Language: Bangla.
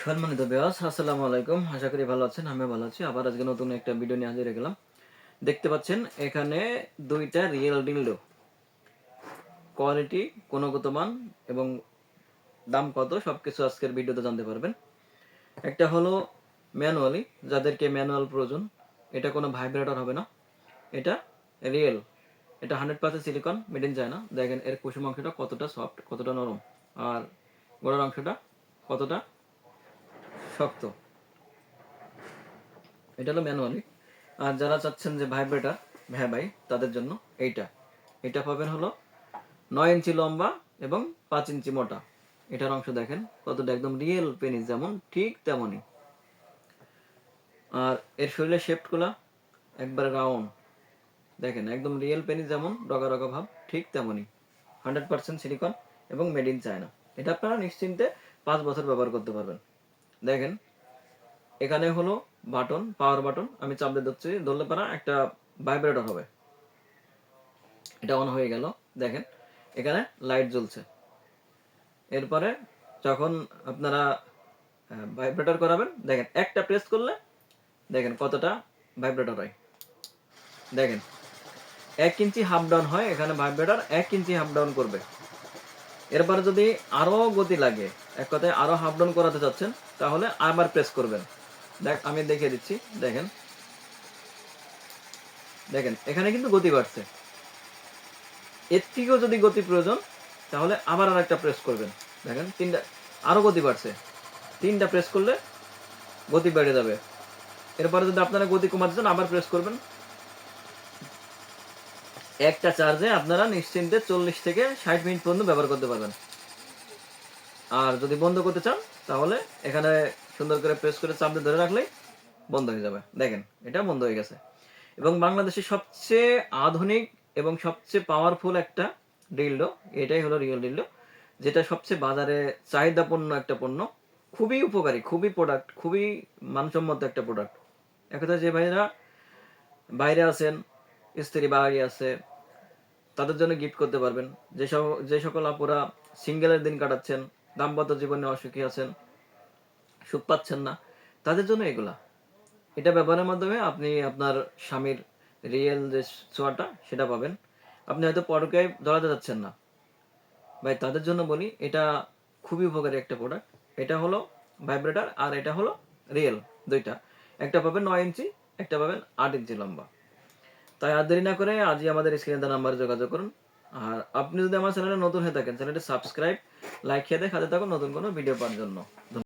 সম্মানিত ভিউয়ার্স, আসসালামু আলাইকুম। আশা করি ভালো আছেন। আমিও ভালো আছি। আবার আজকে নতুন একটা ভিডিও নিয়ে হাজির হয়ে গেলাম। দেখতে পাচ্ছেন এখানে দুইটা রিয়েল ডিলডো, কোয়ালিটি, গুণগত মান এবং দাম কত সবকিছু আজকের ভিডিওতে জানতে পারবেন। একটা হলো ম্যানুয়ালি, যাদেরকে ম্যানুয়াল প্রয়োজন। এটা কোনো ভাইব্রেটর হবে না, এটা রিয়েল। এটা 100% সিলিকন, মেড ইন চায়না। দেখেন এর কুসুম অংশটা কতটা সফট, কতটা নরম, আর গোড়ার অংশটা কতটা শক্ত। এটা হলো ম্যানুয়ালি। আর যারা চাচ্ছেন যে ভাইব্রেটার ভাই তাদের জন্য এইটা এটা পাবেন হলো 9 ইঞ্চি লম্বা এবং 5 ইঞ্চি মোটা। এটার অংশ দেখেন কতটা একদম রিয়েল পেনিস যেমন ঠিক তেমনই। আর এর শরীরের শেপগুলা একবারে রাউন্ড, দেখেন একদম রিয়েল পেনিস যেমন রগা রগা ভাব ঠিক তেমনই। 100% সিলিকন এবং মেড ইন চায়না। এটা আপনারা নিশ্চিন্তে 5 বছর ব্যবহার করতে পারবেন। দেখেন এখানে হলো বাটন, পাওয়ার বাটন। আমি চাপ দিয়ে ধরছি, ধরলে পারা একটা ভাইব্রেটর হবে। এটা অন হয়ে গেল। দেখেন এখানে লাইট জ্বলছে। এরপরে যখন আপনারা ভাইব্রেটর করাবেন, দেখেন একটা প্রেস করলে দেখেন কতটা ভাইব্রেটর হয়। দেখেন 1 ইঞ্চি হাফ ডাউন হয় এখানে ভাইব্রেটর, 1 ইঞ্চি হাফ ডাউন করবে। এরপরে যদি আরো গতি লাগে, এক কথায় আরো হাফ ডাউন করাতে চাচ্ছেন, তাহলে আবার প্রেস করবেন। আমি দেখিয়ে দিচ্ছি। দেখেন দেখেন এখানে কিন্তু গতি বাড়ছে। এর থেকেও যদি গতি প্রয়োজন, তাহলে আবার আর একটা প্রেস করবেন। দেখেন তিনটা, আরো গতি বাড়ছে। 3টা প্রেস করলে গতি বেড়ে যাবে। এরপরে যদি আপনারা গতি কমাতে চান, আবার প্রেস করবেন। একটা চার্জে আপনারা নিশ্চিন্তে 40 থেকে 60 মিনিট পর্যন্ত ব্যবহার করতে পারবেন। আর যদি বন্ধ করতে চান, তাহলে এখানে সুন্দর করে প্রেস করে চাপ দিয়ে ধরে রাখলেই বন্ধ হয়ে যাবে। দেখেন এটা বন্ধ হয়ে গেছে। এবং বাংলাদেশের সবচেয়ে আধুনিক এবং সবচেয়ে পাওয়ারফুল একটা ডিলডো, এটাই হলো রিয়েল ডিলডো, যেটা সবচেয়ে বাজারে চাহিদাপূর্ণ একটা পণ্য। খুবই উপকারী, খুবই প্রোডাক্ট, খুবই মানসম্মত একটা প্রোডাক্ট। একথা যে ভাইরা বাইরে আছেন, স্ত্রী বাড়ি আছে, তাদের জন্য গিফট করতে পারবেন। যে সকল আপুরা সিঙ্গেলের দিন কাটাচ্ছেন, দাম্পত্য জীবনে অসুখী আছেন, সুখ পাচ্ছেন না, তাদের জন্য এগুলা। এটা ব্যবহারের মাধ্যমে আপনি আপনার স্বামীর রিয়েল যে ছোঁয়াটা সেটা পাবেন। আপনি হয়তো পরকীয়ায় জড়াতে যাচ্ছেন না ভাই, তাদের জন্য বলি এটা খুবই উপকারী একটা প্রোডাক্ট। এটা হলো ভাইব্রেটার আর এটা হলো রিয়েল, দুইটা। একটা পাবেন 9 ইঞ্চি, একটা পাবেন 8 ইঞ্চি লম্বা। তাই আর দেরি না করে আজই আমাদের স্ক্রিনে দেওয়া নাম্বারে যোগাযোগ করুন। আর আপনি যদি আমার চ্যানেলে নতুন হয়ে থাকেন, চ্যানেলটি সাবস্ক্রাইব, লাইক খেয়ে হাতে থাকুন নতুন কোনো ভিডিও পাওয়ার জন্য।